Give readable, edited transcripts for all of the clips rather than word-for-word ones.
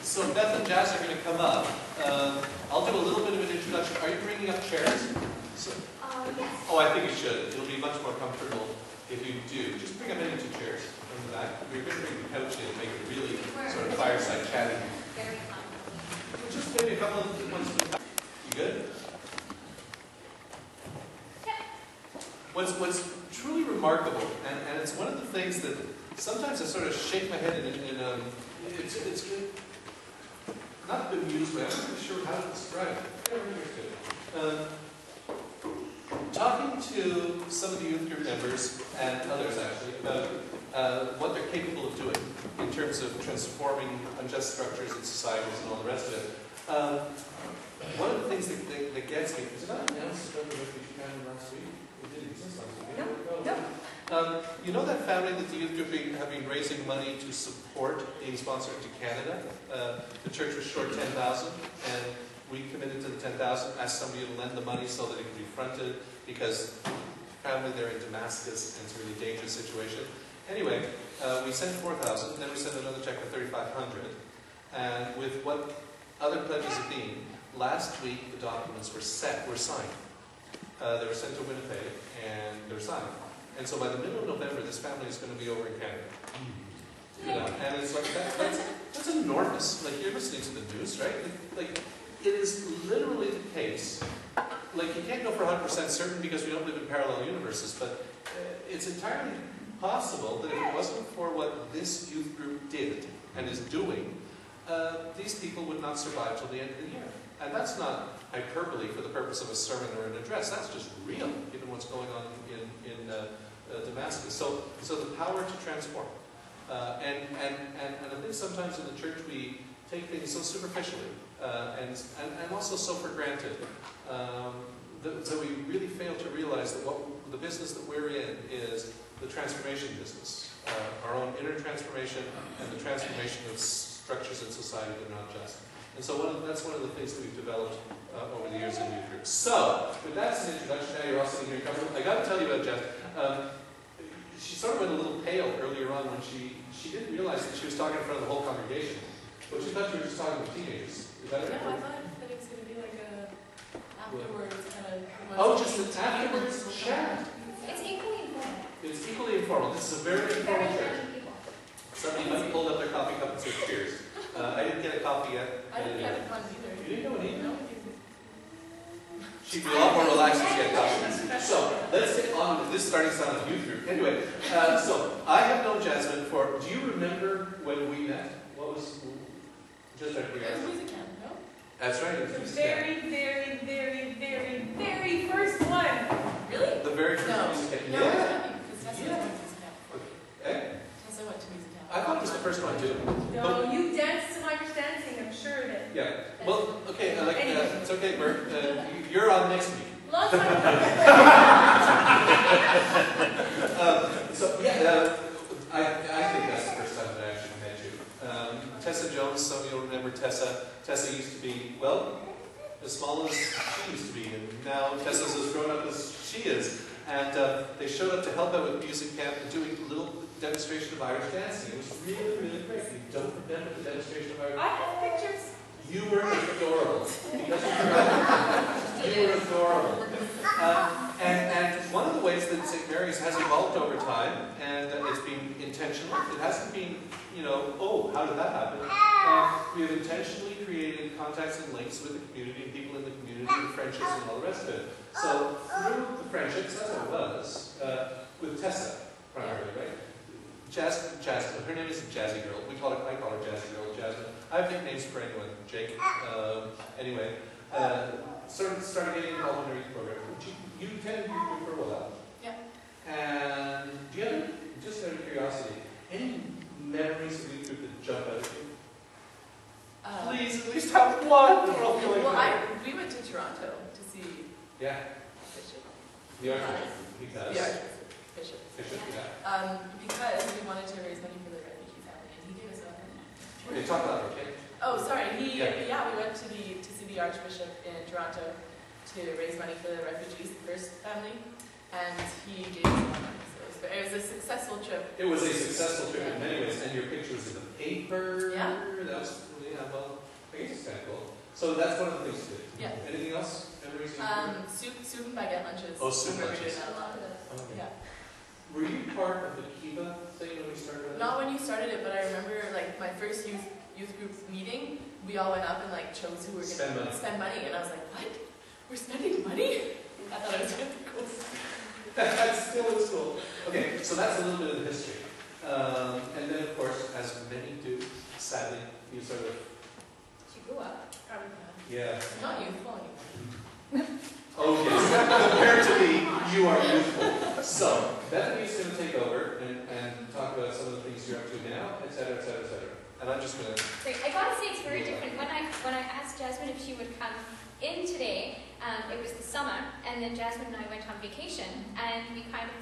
So Beth and Jazz are going to come up. I'll do a little bit of an introduction. Are you bringing up chairs? Yes. Oh, I think you should. It'll be much more comfortable if you do. Just bring up any two chairs from the back. We're going to bring the couch in and make it really sort of fireside chatting. Very fun. Just maybe a couple of ones from the back. You good? Yeah. What's truly remarkable, and it's one of the things that sometimes I sort of shake my head in it's good. Not bemused, but I'm not really sure how to describe it. Talking to some of the youth group members, and others actually, about what they're capable of doing in terms of transforming unjust structures in societies and all the rest of it. One of the things that gets me, is it not announced about the refugee family last week? It didn't exist last week. No. You know that family that the youth group have been raising money to support being sponsored to Canada? The church was short 10,000, and we committed to the 10,000, asked somebody to lend the money so that it could be fronted, because family there in Damascus, and it's a really dangerous situation. Anyway, we sent 4,000, then we sent another check for 3,500, and with what other pledges have been, last week the documents were signed. They were sent to Winnipeg, and they're signed. And so by the middle of November, this family is going to be over in Canada. You know, and it's like, that's enormous. Like, you're listening to the news, right? Like, it is literally the case. Like, you can't go for 100% certain because we don't live in parallel universes, but it's entirely possible that if it wasn't for what this youth group did and is doing, these people would not survive till the end of the year. And that's not hyperbole for the purpose of a sermon or an address. That's just real, given what's going on in Damascus. So the power to transform. And I think sometimes in the church we take things so superficially and also so for granted that we really fail to realize that what the business that we're in is the transformation business. Our own inner transformation and the transformation of structures in society that are not just. And so that's one of the things that we've developed over the years in youth groups. So, with that as an introduction, now you're all sitting here comfortable. I got to tell you about Jess. She sort of went a little pale earlier on when she didn't realize that she was talking in front of the whole congregation. But she thought you were just talking to teenagers. Is that right? No, I thought that it was going to be like a afterwards kind of... Oh, just an afterwards chat. It's equally informal. It's equally informal. This is a very informal church. Somebody might have pulled up their coffee cup and said cheers. I didn't get a coffee yet. I didn't get a fun either. You didn't know any? No. She'd be a lot more relaxed if she had coffee. So, let's get on with this starting sound of youth group. Anyway, so I have known Jasmine for, do you remember when we met? What was, just out of It was curiosity? music camp, no? That's right, it was The music camp. very first one. Really? The very first No. music camp. No, Yeah. because Tessa Yeah. went to music camp. Eh? Tessa went to music camp. I thought it was the first one too. No, you danced to my dancing, I'm sure of it. Yeah. Well, okay, it's okay, Bert. You're on next week. Lots of So, yeah, I think that's the first time that I actually met you. Tessa Jones, some of you will remember Tessa. Tessa used to be, well, as small as she used to be, and now Tessa's as grown up as she is. And they showed up to help out with music camp and doing a little demonstration of Irish dancing. It was really, really great. You don't remember the demonstration of Irish I have pictures. You were adorable. Because you were adorable. And one of the ways that St. Mary's has evolved over time, and it's been intentional, it hasn't been, you know, oh, how did that happen? We have intentionally created contacts and links with the community and people in the community and friendships and all the rest of it. So through the friendships, that's what it was, with Tessa, primarily, right? Jasmine, her name is Jazzy Girl. I call her Jazzy Girl, Jasmine. I have nicknames for anyone. Jake. Anyway, started getting involved in her youth program. You attended youth group for a while. Yeah. And do you have, just out of curiosity, any memories of youth group that jump out at you? Please, at least have one. We went to Toronto to see Yeah. Bishop. The Archbishop. Because. The Archbishop. Bishop. Bishop, yeah. Because we wanted to raise money for the refugee family, and he gave us a... Okay, talk about it, okay? Oh, sorry. We Yeah. went to see the Archbishop in Toronto to raise money for the refugees, the first family, and he gave us a lot of money, so it was it was a successful trip. It was a successful trip in many ways, and your picture was in the paper. Yeah. That was, well, I guess it's kind of cool. So that's one of the things you did. Yeah. Anything else? Memories? Soup and baguette lunches. Oh, soup We were lunches. doing that a lot. Okay. Yeah. Were you part of the Kiva thing when we started? Not when you started it, but I remember like my first youth group meeting, we all went up and like chose who we were going to spend money, and I was like, what? We're spending money? I thought it was really cool. That still is cool. Okay, so that's a little bit of the history. And then, of course, as many do, sadly, you sort of... She grew up. Yeah. Not youthful anymore. Oh, yes. Compared to me, you are youthful. So, Bethany's going to take over and talk about some of the things you're up to now, et cetera, et cetera, et cetera. And I'm just going to... Great. I gotta say it's very different. When I asked Jasmine if she would come in today, it was the summer, and then Jasmine and I went on vacation, and we kind of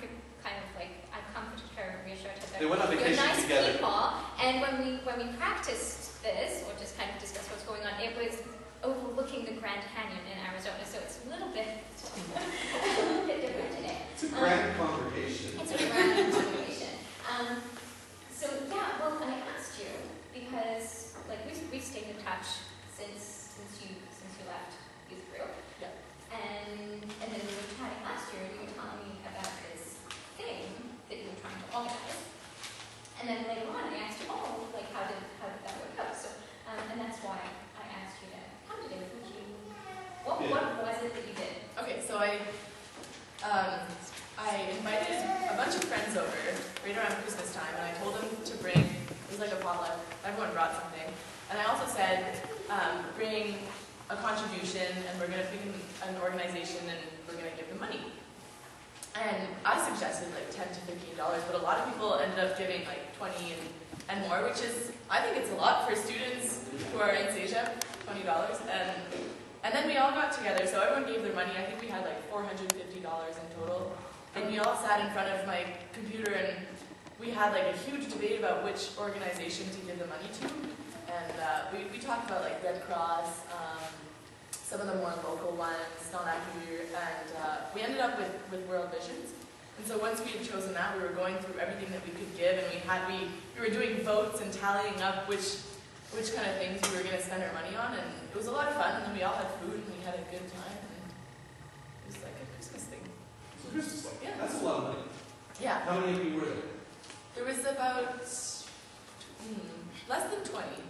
like, I comforted her and reassured her that They went on vacation you're nice together. people. And when we practiced this, or just kind of discussed what's going on, it was overlooking the Grand Canyon in Arizona, so it's a little bit different today. It's a grand congregation. It's a grand congregation. So yeah, well, I asked you because like we've stayed in touch since you left youth group. Yeah. And then we were chatting last year, and you were telling me about this thing that you were trying to organize. And then later on, I asked you, oh, like how did that work out? So, and that's why I asked you to come today. What was it that you did? Okay, so I invited a bunch of friends over right around Christmas time, and I told them to bring, it was like a potluck, everyone brought something. And I also said, bring a contribution, and we're going to pick an organization, and we're going to give them money. And I suggested like $10 to $15, but a lot of people ended up giving like 20 and more, which is, I think it's a lot for students who are in Asia, $20. And then we all got together, so everyone gave their money. I think we had like $450 in total. And we all sat in front of my computer, and we had like a huge debate about which organization to give the money to. And we talked about like Red Cross, some of the more local ones, Non-Active, and we ended up with World Visions. And so once we had chosen that, we were going through everything that we could give, and we were doing votes and tallying up which kind of things we were going to spend our money on, and it was a lot of fun, and then we all had food, and we had a good time, and it was like a Christmas thing. It's a Christmas thing. Yeah. That's a lot of money. Yeah. How many of you were there? There was about less than 20.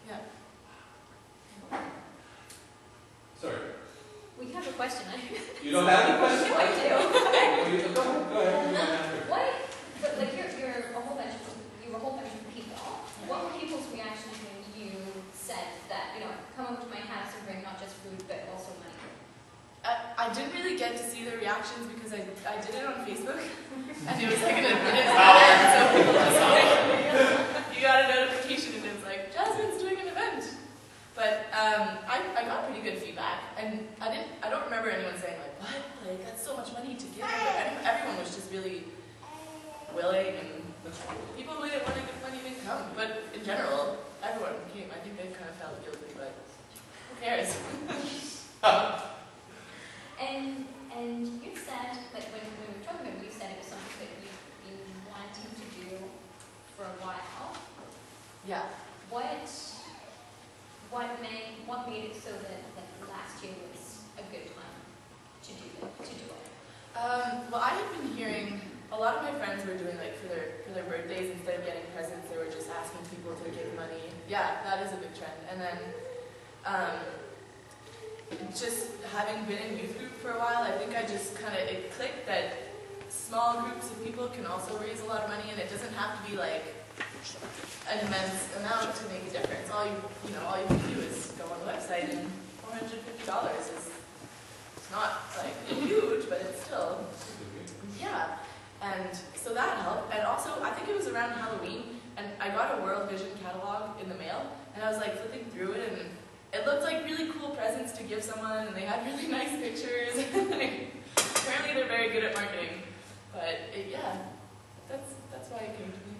Yeah. Sorry. We have a question. You don't have a question? No, I do. Go ahead. What? But like you're a whole bunch of people. What were people's reactions when you said that, come over to my house and bring not just food but also money? I didn't really get to see the reactions because I did it on Facebook, and it was like an event, so people just like, you got a notification and it was like, Jasmine's doing an event. But I got pretty good feedback, and I don't remember anyone saying like, what? Like that's so much money to give. Everyone was just really willing, and people who didn't want to give money didn't come. But in general, everyone came. I think they kind of felt guilty, but who cares? And you said, like when we were talking about it, you said it was something that you've been wanting to do for a while. Yeah. What made it so that like last year was a good time to do it? Well, I had been hearing a lot of my friends were doing like for their birthdays, instead of getting presents, they were just asking people to give money. Yeah, that is a big trend. And then just having been in youth group for a while, I think it clicked that small groups of people can also raise a lot of money, and it doesn't have to be like an immense amount to make a difference. All you can do is go on the website, and $450 is, it's not like huge, but it's still, yeah. And so that helped. And also, I think it was around Halloween, and I got a World Vision catalog in the mail, and I was like flipping through it, and it looked like really cool presents to give someone, and they had really nice pictures. Apparently they're very good at marketing. But that's why it came to me.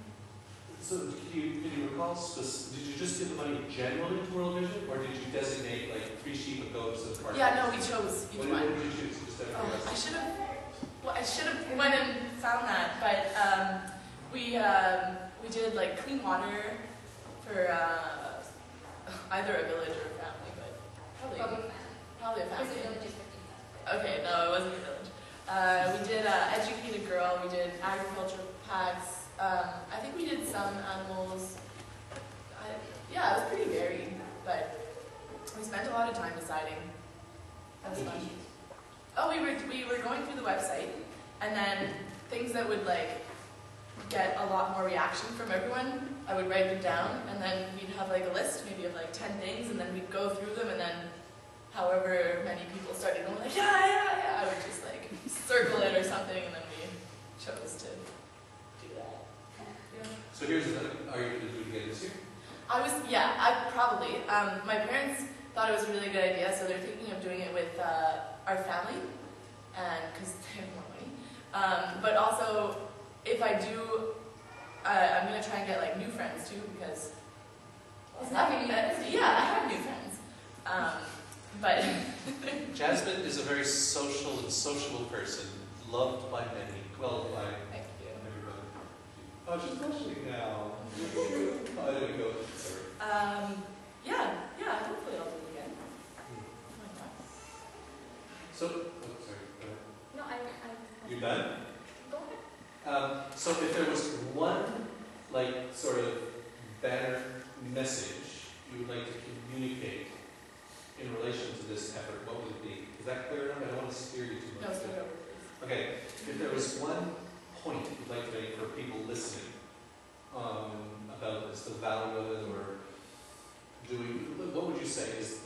So can you recall, did you just give the money generally to World Vision, or did you designate like 3 sheep of goats as part of it? Yeah, no, we chose each What one. did you choose? Just out of curiosity. I should have. Well, I should have went and found that, but we did like clean water for either a village or a family, but probably a Because family. the village is 15,000. Okay, no, it wasn't a village. We did educate a girl. We did agriculture packs. I think we did some animals. Yeah, it was pretty varied, but we spent a lot of time deciding. That was fun. Oh, we were going through the website, and then things that would like get a lot more reaction from everyone, I would write them down, and then we'd have like a list, maybe of like 10 things, and then we'd go through them, and then however many people started going like, yeah, I would just like circle it or something, and then we chose to do that. Yeah. So here's the, are you going to do it again this year? I probably. My parents thought it was a really good idea, so they're thinking of doing it with our family, and because they have more money. But also, if I do, I'm gonna try and get like new friends too, because I have new friends. But Jasmine is a very social and sociable person, loved by many, well by thank you. everybody. Oh, she's blushing now. Oh, there we go. Sorry. Yeah, hopefully I'll do it again. Why not? So, oh, sorry. Go ahead. No, You done? Go ahead. So if there was one, like, sort of banner message you would like to communicate in relation to this effort, what would it be? Is that clear enough? I don't want to steer you too No, much. start over, please. Okay, if there was one point you'd like to make for people listening about this, the value of it, or doing, what would you say is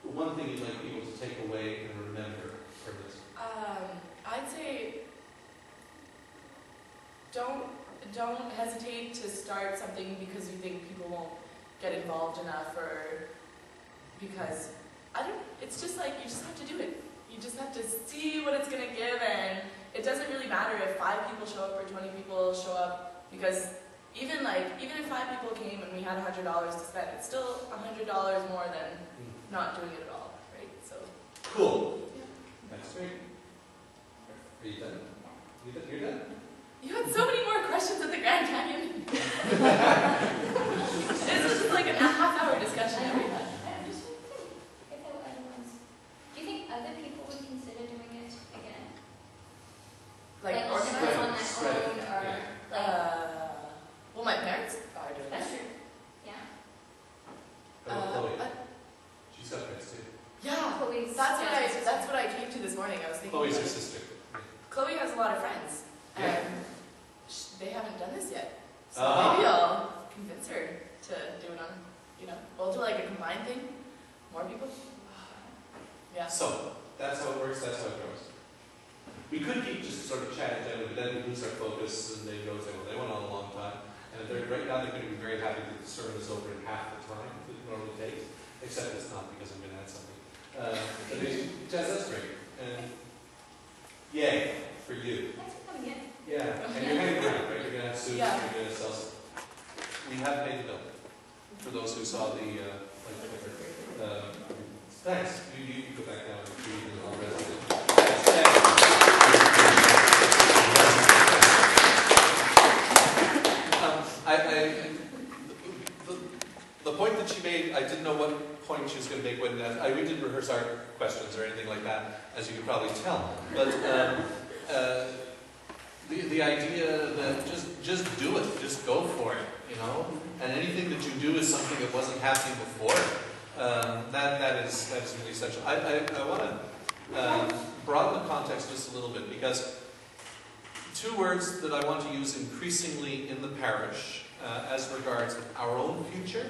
the one thing you'd like people to take away and remember from this? I'd say don't hesitate to start something because you think people won't get involved enough, or because it's just like you just have to do it. You just have to see what it's gonna give, and it doesn't really matter if 5 people show up or 20 people show up, because even if 5 people came and we had $100 to spend, it's still $100 more than not doing it at all, right? So Cool. That's great. Are you done? You're done? you had so many more questions at the Grand Canyon. This was just like a half-hour discussion that we had. I'm just trying to think if there were other ones. Do you think other people would consider doing it again? Like organize on their spread it, own, or yeah. like Well, my parents are doing that's it. true. Yeah. How about Chloe? She's got friends too. Yeah, Chloe's that's what I came to this morning. I was thinking. Chloe's like, her sister. Chloe has a lot of friends, Yeah. and they haven't done this yet. So Ah. maybe I'll convince her to do it on, we'll do like a combined thing. More people. Yeah. So, that's how it works, that's how it goes. We could keep just sort of chatting down, but then we lose our focus, and they go say, well, they went on a long time. And if they're right now, they're going to be very happy that the sermon is over in half the time that it normally takes, except it's not, because I'm going to add something. But Jess, that's great. And yay, for you. Thanks for coming in. Yeah, and you're hanging around, right? You're going to have soup, Yeah. you're going to sell some. We have paid the bill, for those who saw the, thanks. You go back now and read the whole rest of it. The point that she made, I didn't know what point she was going to make when we didn't rehearse our questions or anything like that, as you can probably tell. But the idea that just do it, just go for it, and anything that you do is something that wasn't happening before. That is really essential. I want to broaden the context just a little bit, because 2 words that I want to use increasingly in the parish as regards our own future,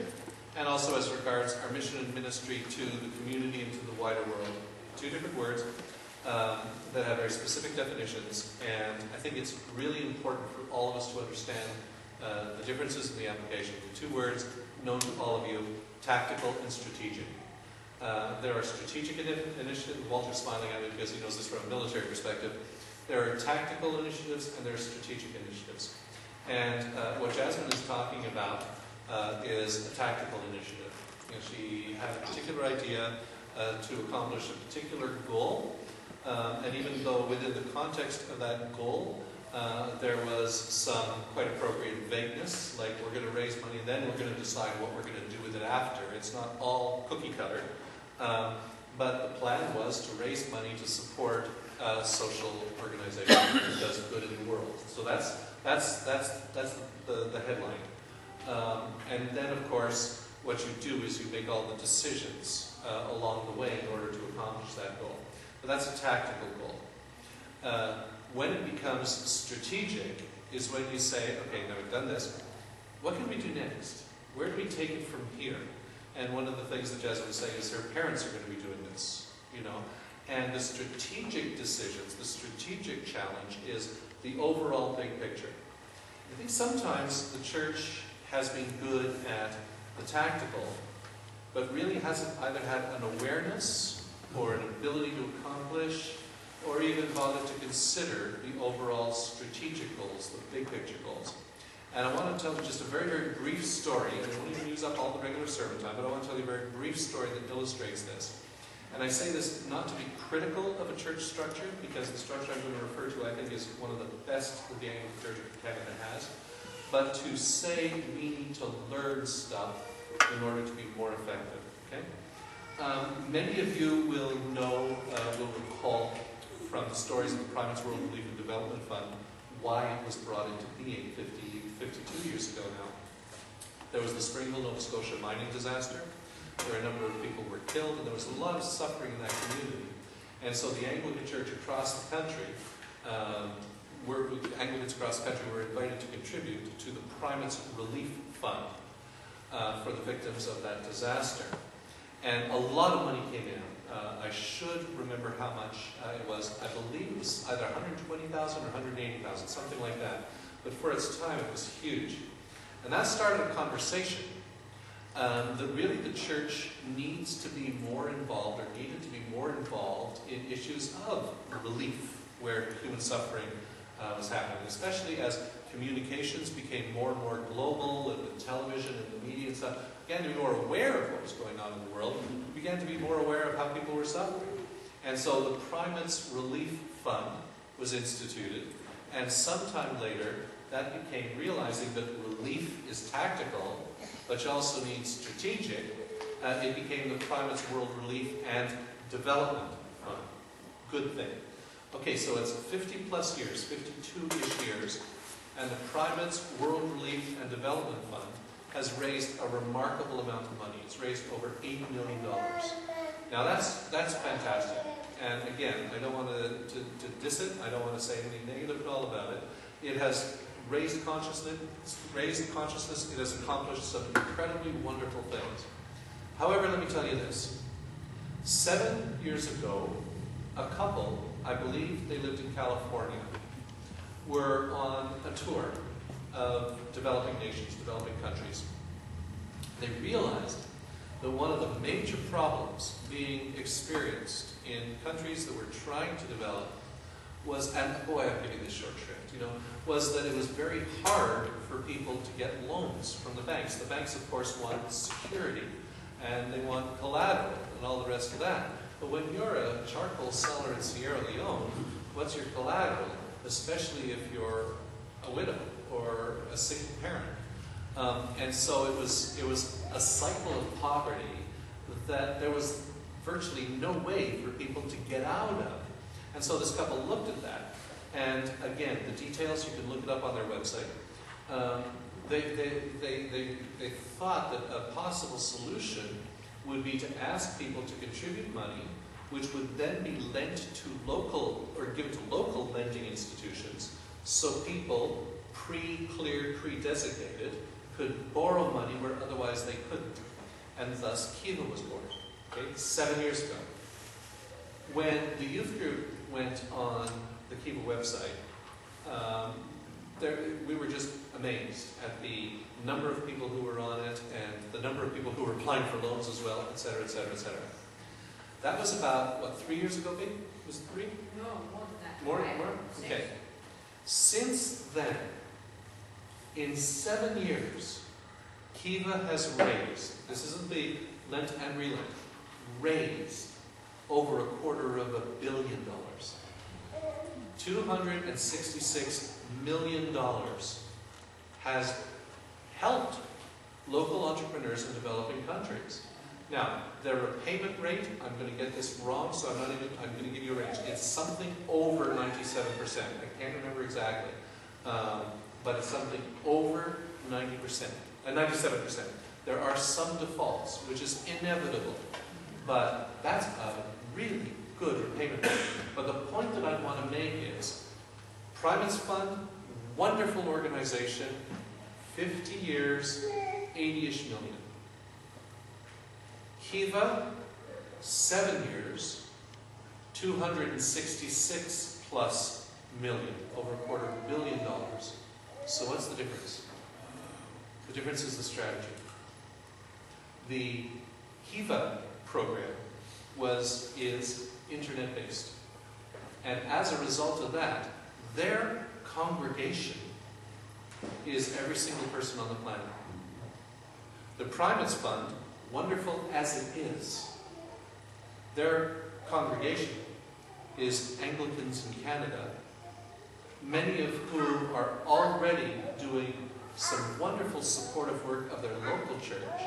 and also as regards our mission and ministry to the community and to the wider world. 2 different words that have very specific definitions, and I think it's really important for all of us to understand the differences in the application. The 2 words known to all of you: tactical and strategic. There are strategic initiatives. Walter's smiling at me because he knows this from a military perspective. There are tactical initiatives and there are strategic initiatives. And what Jasmine is talking about is a tactical initiative. She had a particular idea to accomplish a particular goal, And even though within the context of that goal, there was some quite appropriate vagueness, like we're going to raise money and then we're going to decide what we're going to do with it after. It's not all cookie cutter. But the plan was to raise money to support a social organization that does good in the world. So that's the headline. And then, of course, what you do is you make all the decisions along the way in order to accomplish that goal. But that's a tactical goal. When it becomes strategic is when you say, okay, now we've done this, what can we do next? Where do we take it from here? And one of the things the Jesuits say is their parents are going to be doing this, you know. And the strategic decisions, the strategic challenge is the overall big picture. I think sometimes the church has been good at the tactical, but really hasn't either had an awareness or an ability to accomplish or even bothered to consider the overall strategic goals, the big picture goals. And I want to tell you just a very, very brief story. I won't even use up all the regular sermon time, but I want to tell you a very brief story that illustrates this. And I say this not to be critical of a church structure, because the structure I'm going to refer to, I think, is one of the best that the Anglican Church of Canada has, but to say we need to learn stuff in order to be more effective. Okay? Many of you will know, will recall from the stories of the Primates World Relief and Development Fund why it was brought into being 52 years ago now. There was the Springville, Nova Scotia mining disaster, where a number of people were killed, and there was a lot of suffering in that community. And so the Anglican Church across the country, Anglicans across the country were invited to contribute to the Primates Relief Fund for the victims of that disaster. And a lot of money came in. I should remember how much it was. I believe it was either $120,000 or $180,000, something like that. But for its time, it was huge. And that started a conversation that really the church needs to be more involved, or needed to be more involved in issues of relief where human suffering was happening, especially as communications became more and more global, and the television and the media and stuff began to be more aware of what was going on in the world, began to be more aware of how people were suffering. And so the Primates Relief Fund was instituted, and sometime later that became realizing that relief is tactical, but you also need strategic. It became the Primates World Relief and Development Fund. Good thing. Okay, so it's 50 plus years, 52-ish years, and the Primates World Relief and Development Fund has raised a remarkable amount of money. It's raised over $8 million. Now that's fantastic. And again, I don't want to diss it. I don't want to say anything negative at all about it. It has raised consciousness. It has accomplished some incredibly wonderful things. However, let me tell you this. 7 years ago, a couple, I believe they lived in California, were on a tour of developing nations, developing countries. They realized that one of the major problems being experienced in countries that were trying to develop was, and boy, I'm giving this short shrift, you know, was that it was very hard for people to get loans from the banks. The banks, of course, want security, and they want collateral, and all the rest of that. But when you're a charcoal seller in Sierra Leone, what's your collateral? Especially if you're a widow or a single parent. And so it was a cycle of poverty that there was virtually no way for people to get out of. And so this couple looked at that, and again, the details, you can look it up on their website. They thought that a possible solution would be to ask people to contribute money, which would then be lent to local, or given to local lending institutions, so people pre-cleared, pre-designated could borrow money where otherwise they couldn't. And thus Kiva was born, okay, 7 years ago. When the youth group went on the Kiva website, we were just amazed at the number of people who were on it and the number of people who were applying for loans as well, etc., etc., etc. That was about, what, 3 years ago, maybe? Was it 3? No, more than that. More? Okay. Since then, in 7 years, Kiva has raised, this isn't the lent and relent, raised over $250 million. $266 million has helped local entrepreneurs in developing countries. Now, their repayment rate, I'm going to get this wrong, so I'm going to give you a range. It's something over 97%. I can't remember exactly. But it's something over 97%. There are some defaults, which is inevitable. But that's a really good repayment rate. But the point that I want to make is, Primates Fund, wonderful organization, 50 years, 80-ish million. Kiva, 7 years, 266 plus million, over $250 million. So what's the difference? The difference is the strategy. The Kiva program is internet-based. And as a result of that, their congregation is every single person on the planet. The Primates Fund, wonderful as it is, their congregation is Anglicans in Canada, many of whom are already doing some wonderful supportive work of their local church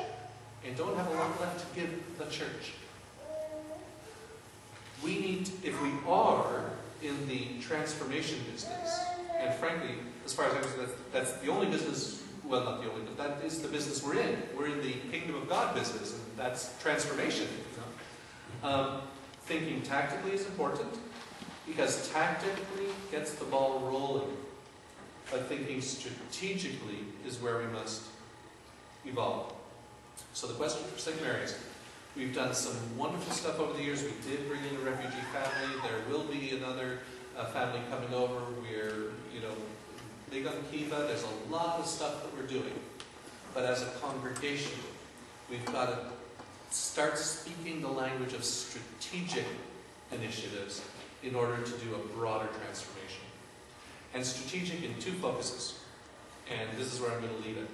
and don't have a lot left to give the church. We need, if we are in the transformation business, and frankly, as far as I'm concerned, that's the only business, well, not the only, but that is the business we're in. We're in the kingdom of God business, and that's transformation. Thinking tactically is important, because tactically gets the ball rolling. But thinking strategically is where we must evolve. So the question for St. Mary's, we've done some wonderful stuff over the years. We did bring in a refugee family. There will be another family coming over. We're, big on Kiva. There's a lot of stuff that we're doing. But as a congregation, we've got to start speaking the language of strategic initiatives in order to do a broader transformation. And strategic in two focuses. And this is where I'm going to leave it.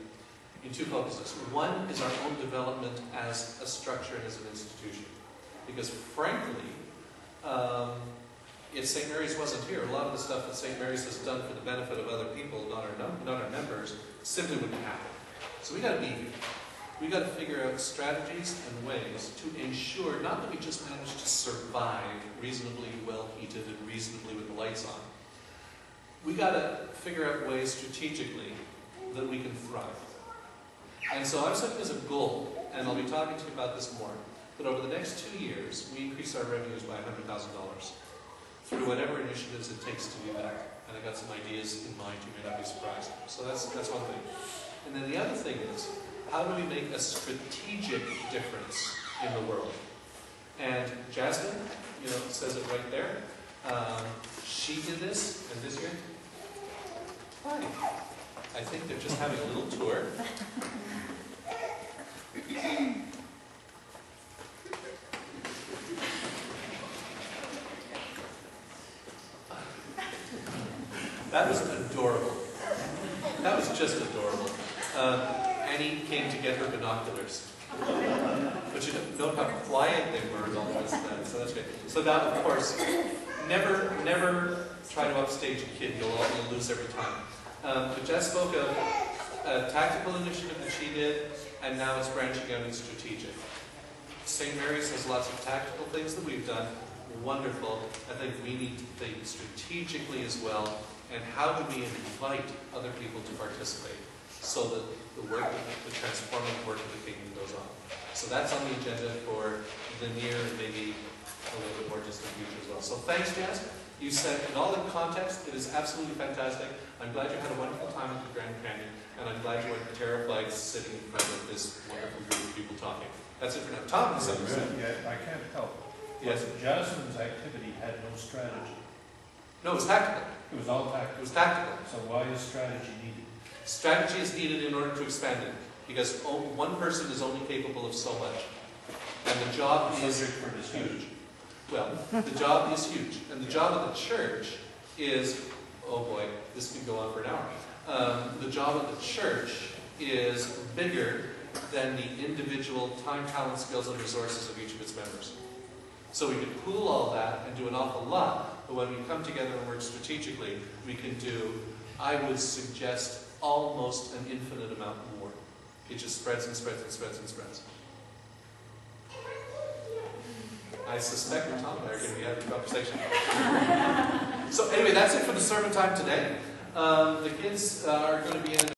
In two focuses. One is our own development as a structure and as an institution. Because frankly, if St. Mary's wasn't here, a lot of the stuff that St. Mary's has done for the benefit of other people, not our members, simply wouldn't happen. So we got to be here. We got to figure out strategies and ways to ensure not that we just manage to survive reasonably well heated and reasonably with the lights on. We got to figure out ways strategically that we can thrive. And so I'm setting as a goal, and I'll be talking to you about this more, that over the next 2 years, we increase our revenues by $100,000 through whatever initiatives it takes to do that. And I got some ideas in mind, you may not be surprised. So that's one thing. And then the other thing is, how do we make a strategic difference in the world? And Jasmine, says it right there. She did this, and this year, hi. I think they're just having a little tour. That was adorable. That was just adorable. Annie came to get her binoculars. But you note how quiet they were and all this stuff, so that's great. So now, of course, never try to upstage a kid. You'll lose every time. But Jess spoke of a tactical initiative that she did, and now it's branching out in strategic. St. Mary's has lots of tactical things that we've done. Wonderful. I think we need to think strategically as well, and how do we invite other people to participate so that the work, the transformative work of the kingdom goes on. So that's on the agenda for the near and maybe a little bit more distant future as well. So thanks, Jazz. You said, in all the context, it is absolutely fantastic. I'm glad you had a wonderful time at the Grand Canyon, and I'm glad you weren't terrified sitting in front of this wonderful group of people talking. That's it for now. Tom has something to say. Yeah, I can't help. Yes. Jasmine's activity had no strategy. No, it was tactical. It was all tactical. It was tactical. So why is strategy needed? Strategy is needed in order to expand it, because one person is only capable of so much. And the job is huge. Well, the job is huge. And the job of the church is, oh boy, this could go on for an hour. The job of the church is bigger than the individual time, talent, skills, and resources of each of its members. So we could pool all that and do an awful lot, but when we come together and work strategically, we can do, I would suggest, almost an infinite amount more. It just spreads and spreads and spreads and spreads. I suspect Tom and I are going to be having a conversation. So anyway, that's it for the sermon time today. The kids are going to be in